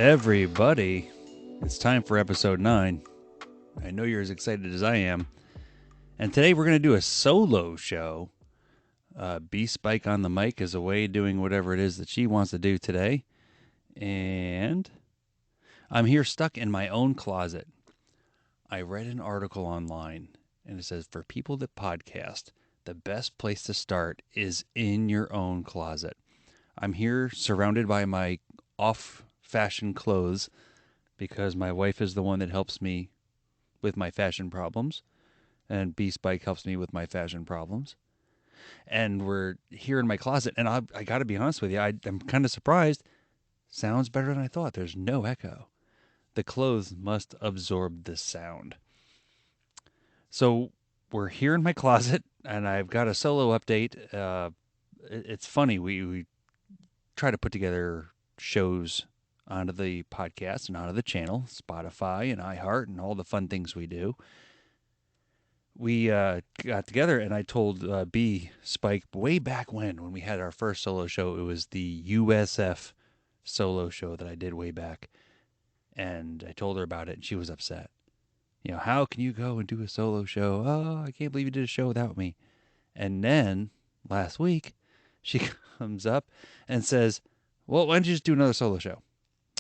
Everybody, it's time for episode 9. I know you're as excited as I am. And today we're going to do a solo show. B Spike on the mic is away doing whatever it is that she wants to do today. And I'm here stuck in my own closet. I read an article online and it says for people that podcast, the best place to start is in your own closet. I'm here surrounded by my off fashion clothes because my wife is the one that helps me with my fashion problems, and B Spike helps me with my fashion problems. And we're here in my closet, and I got to be honest with you, I'm kind of surprised. Sounds better than I thought. There's no echo. The clothes must absorb the sound. So we're here in my closet, and I've got a solo update. It's funny. We try to put together shows onto the podcast and onto the channel, Spotify and iHeart, and all the fun things we do. We got together, and I told B Spike way back when we had our first solo show. It was the USF solo show that I did way back, and I told her about it, and she was upset. You know, how can you go and do a solo show? Oh, I can't believe you did a show without me. And then last week, she comes up and says, "Well, why don't you just do another solo show?"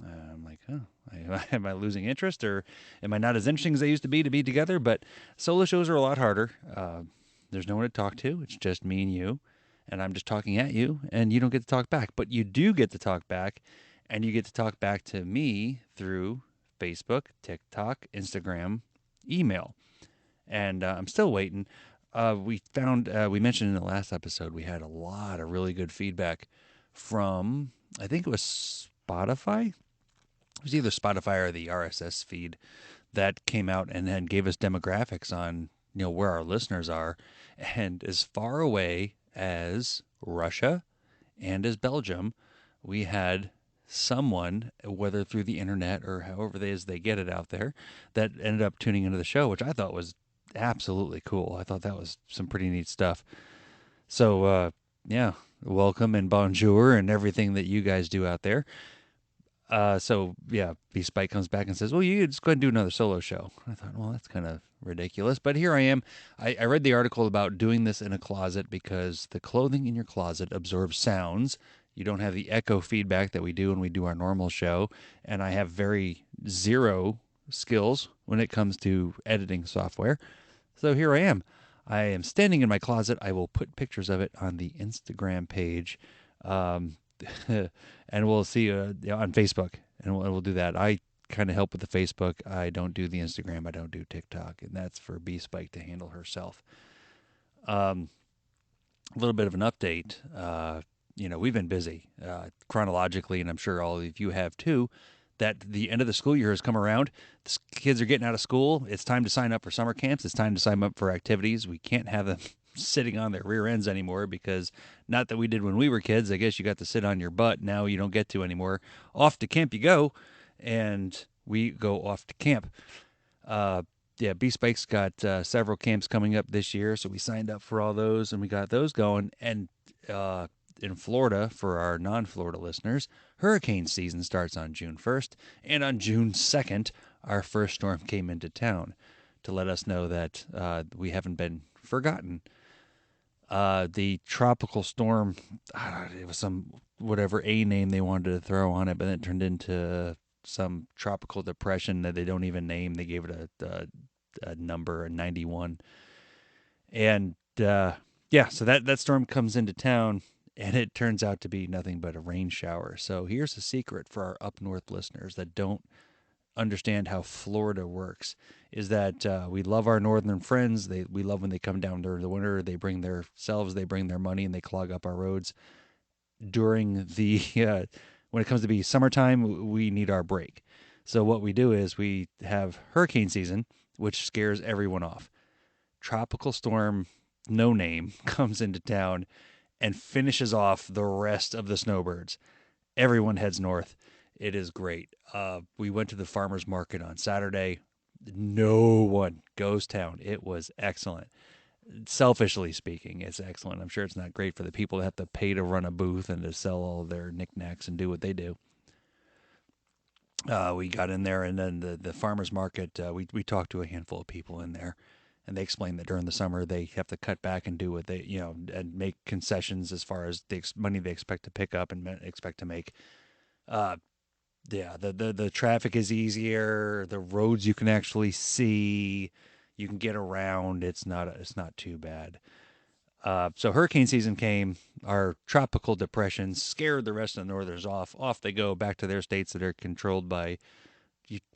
I'm like, oh, am I losing interest, or am I not as interesting as I used to be together? But solo shows are a lot harder. There's no one to talk to. It's just me and you, and I'm just talking at you, and you don't get to talk back. But you do get to talk back, and you get to talk back to me through Facebook, TikTok, Instagram, email. And I'm still waiting. We mentioned in the last episode, we had a lot of really good feedback from, I think it was Spotify. It was either Spotify or the RSS feed that came out and then gave us demographics on where our listeners are, and as far away as Russia and as Belgium, we had someone, whether through the internet or however they get it out there, that ended up tuning into the show, which I thought was absolutely cool. I thought that was some pretty neat stuff. So yeah, welcome and bonjour and everything that you guys do out there. So yeah, B Spike comes back and says, "Well, you just go ahead and do another solo show." I thought, well, that's kind of ridiculous, but here I am. I read the article about doing this in a closet because the clothing in your closet absorbs sounds. You don't have the echo feedback that we do when we do our normal show, and I have very zero skills when it comes to editing software. So here I am. I am standing in my closet. I will put pictures of it on the Instagram page. And we'll see on Facebook, and we'll do that. I kind of help with the Facebook. I don't do the Instagram. I don't do TikTok, and that's for B Spike to handle herself. A little bit of an update. We've been busy chronologically, and I'm sure all of you have too. That the end of the school year has come around. The kids are getting out of school. It's time to sign up for summer camps. It's time to sign up for activities. We can't have them sitting on their rear ends anymore, because not that we did when we were kids. I guess you got to sit on your butt. Now you don't get to anymore. Off to camp you go, and we go off to camp. Yeah, B Spike's got several camps coming up this year, so we signed up for all those, and we got those going. And in Florida, for our non-Florida listeners, hurricane season starts on June 1st, and on June 2nd, our first storm came into town to let us know that we haven't been forgotten. The tropical storm, it was some whatever A name they wanted to throw on it, but then it turned into some tropical depression that they don't even name. They gave it a number, a 91. And yeah, so that storm comes into town, and it turns out to be nothing but a rain shower. So here's a secret for our up north listeners that don't understand how Florida works, is that we love our northern friends. We love when they come down during the winter. They bring their selves, they bring their money, and they clog up our roads. During the when it comes to be summertime, we need our break. So what we do is we have hurricane season, which scares everyone off. Tropical storm no name comes into town and finishes off the rest of the snowbirds. Everyone heads north. It is great. We went to the farmer's market on Saturday. No one goes town. It was excellent. Selfishly speaking, it's excellent. I'm sure it's not great for the people that have to pay to run a booth and to sell all their knickknacks and do what they do. We got in there, and then the farmers market. We talked to a handful of people in there, and they explained that during the summer they have to cut back and do what they and make concessions as far as the money they expect to pick up and expect to make. Uh, yeah, the traffic is easier. The roads you can actually see, you can get around. It's not too bad. So hurricane season came. Our tropical depression scared the rest of the northerners off. Off they go back to their states that are controlled by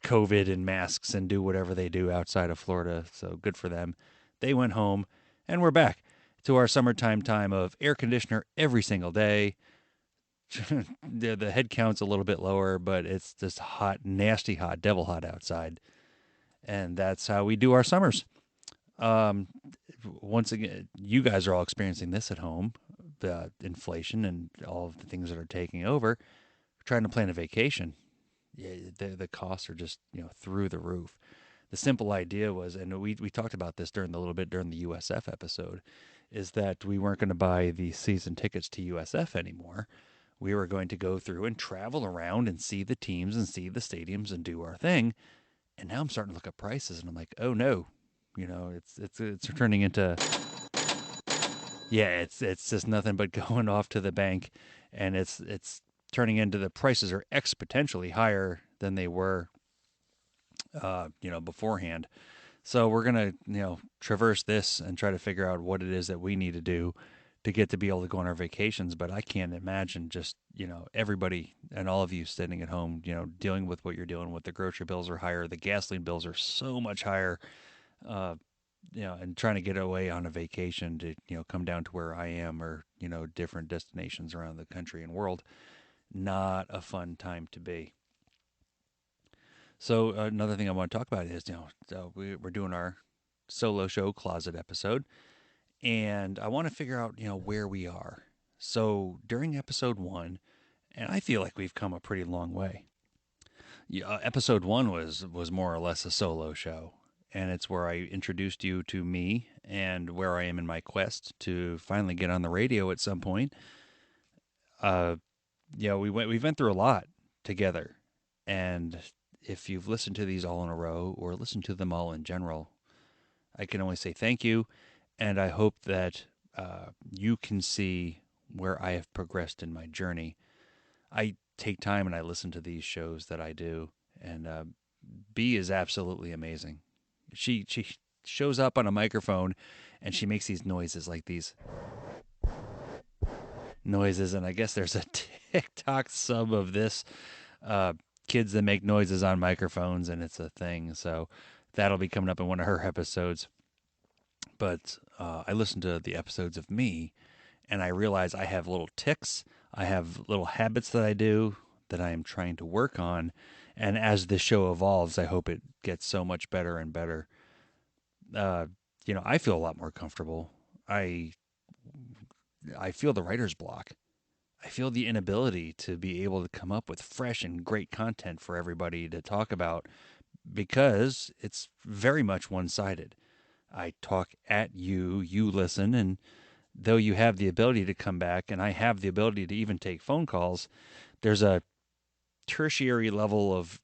COVID and masks and do whatever they do outside of Florida. So good for them. They went home, and we're back to our summertime time of air conditioner every single day. The head count's a little bit lower, but it's just hot, nasty hot, devil hot outside. And that's how we do our summers. Um, Once again, you guys are all experiencing this at home, the inflation and all of the things that are taking over. Trying to plan a vacation, yeah, the costs are just through the roof. The simple idea was, and we talked about this during the USF episode, is that we weren't going to buy the season tickets to USF anymore. We were going to go through and travel around and see the teams and see the stadiums and do our thing. And now I'm starting to look at prices, and I'm like, oh no, it's turning into, yeah, it's just nothing but going off to the bank, and it's turning into, the prices are exponentially higher than they were beforehand. So we're gonna traverse this and try to figure out what it is that we need to do to get to be able to go on our vacations. But I can't imagine just everybody and all of you sitting at home dealing with what you're dealing with. The grocery bills are higher, the gasoline bills are so much higher. Uh, and trying to get away on a vacation to come down to where I am, or different destinations around the country and world, not a fun time to be. So another thing I want to talk about is we're doing our solo show closet episode, and I want to figure out where we are. So during episode 1, and I feel like we've come a pretty long way. Yeah, episode 1 was more or less a solo show, and it's where I introduced you to me and where I am in my quest to finally get on the radio at some point. Uh, we went through a lot together, and if you've listened to these all in a row or listened to them all in general, I can only say thank you, and I hope that you can see where I have progressed in my journey. I take time and I listen to these shows that I do, and B is absolutely amazing. She shows up on a microphone, and she makes these noises, like these noises, and I guess there's a TikTok sub of this, uh, kids that make noises on microphones, and it's a thing. So that'll be coming up in one of her episodes. But I listen to the episodes of me, and I realize I have little ticks. I have little habits that I do that I am trying to work on. And as the show evolves, I hope it gets so much better and better. Uh, I feel a lot more comfortable. I I feel the writer's block. I feel the inability to be able to come up with fresh and great content for everybody to talk about, because it's very much one sided. I talk at you, you listen, and though you have the ability to come back and I have the ability to even take phone calls, there's a tertiary level of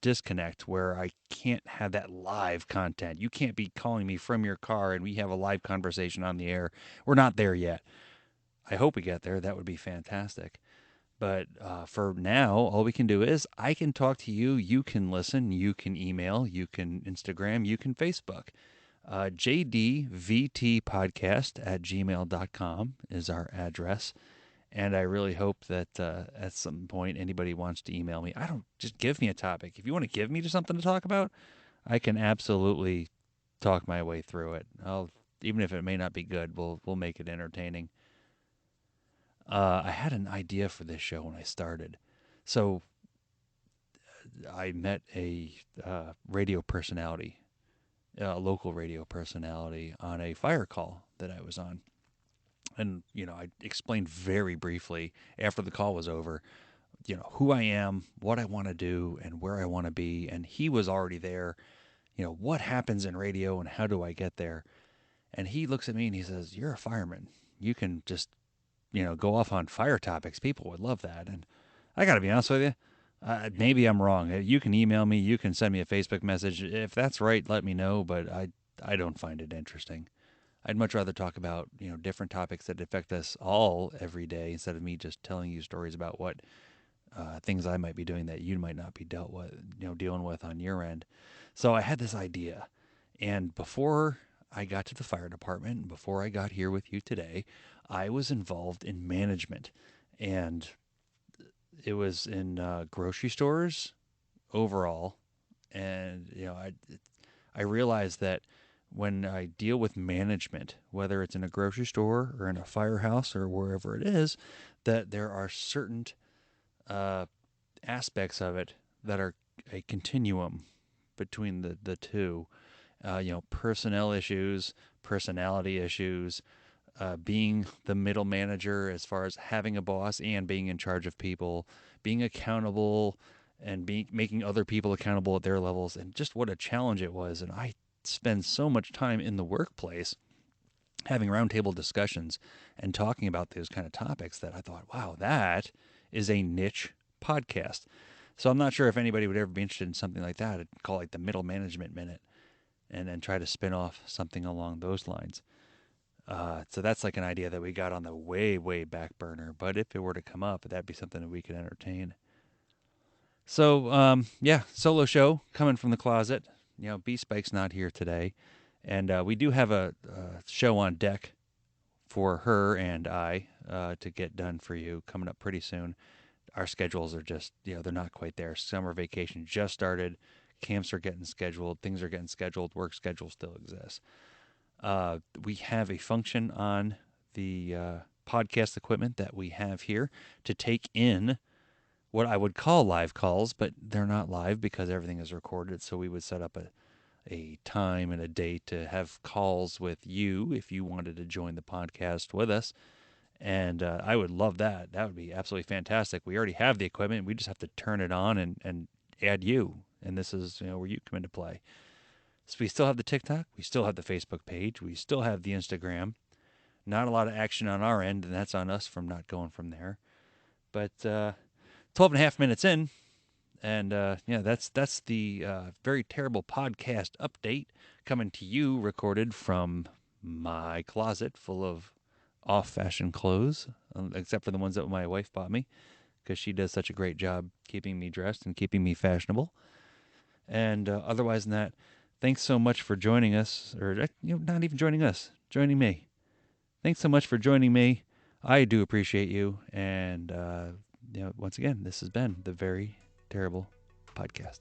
disconnect where I can't have that live content. You can't be calling me from your car and we have a live conversation on the air. We're not there yet. I hope we get there. That would be fantastic. But for now, all we can do is I can talk to you. You can listen. You can email. You can Instagram. You can Facebook. JDVTpodcast at gmail.com is our address. And I really hope that at some point anybody wants to email me. I don't, just give me a topic. If you want to give me something to talk about, I can absolutely talk my way through it. Even if it may not be good, we'll make it entertaining. I had an idea for this show when I started. So I met a radio personality, a local radio personality, on a fire call that I was on. And, I explained very briefly after the call was over, who I am, what I want to do, and where I want to be. And he was already there. What happens in radio and how do I get there? And he looks at me and he says, "You're a fireman. You can just, go off on fire topics. People would love that." And I got to be honest with you, Maybe I'm wrong. You can email me. You can send me a Facebook message. If that's right, let me know. But I don't find it interesting. I'd much rather talk about different topics that affect us all every day instead of me just telling you stories about what things I might be doing that you might not be dealing with on your end. So I had this idea, and before I got to the fire department, before I got here with you today, I was involved in management, and it was in grocery stores overall. And I realized that when I deal with management, whether it's in a grocery store or in a firehouse or wherever it is, that there are certain uh, aspects of it that are a continuum between the two. Personnel issues, personality issues, being the middle manager as far as having a boss and being in charge of people, being accountable and making other people accountable at their levels, and just what a challenge it was. And I spend so much time in the workplace having roundtable discussions and talking about those kind of topics that I thought, wow, that is a niche podcast. So I'm not sure if anybody would ever be interested in something like that. I'd call it the Middle Management Minute, and then try to spin off something along those lines. So that's like an idea that we got on the way, way back burner. But if it were to come up, that'd be something that we could entertain. So, yeah, solo show coming from the closet. B Spike's not here today. And we do have a show on deck for her and I to get done for you coming up pretty soon. Our schedules are just, they're not quite there. Summer vacation just started. Camps are getting scheduled. Things are getting scheduled. Work schedule still exists. We have a function on the podcast equipment that we have here to take in what I would call live calls, but they're not live because everything is recorded. So we would set up a time and a date to have calls with you if you wanted to join the podcast with us. And I would love that. That would be absolutely fantastic. We already have the equipment. We just have to turn it on and add you. And this is where you come into play. So we still have the TikTok. We still have the Facebook page. We still have the Instagram. Not a lot of action on our end, and that's on us from not going from there. But 12 and a half minutes in, and that's the very terrible podcast update coming to you, recorded from my closet full of off-fashion clothes, except for the ones that my wife bought me, because she does such a great job keeping me dressed and keeping me fashionable. And otherwise than that, thanks so much for joining us, or not even joining us, joining me. Thanks so much for joining me. I do appreciate you. And once again, this has been the Very Terrible Podcast.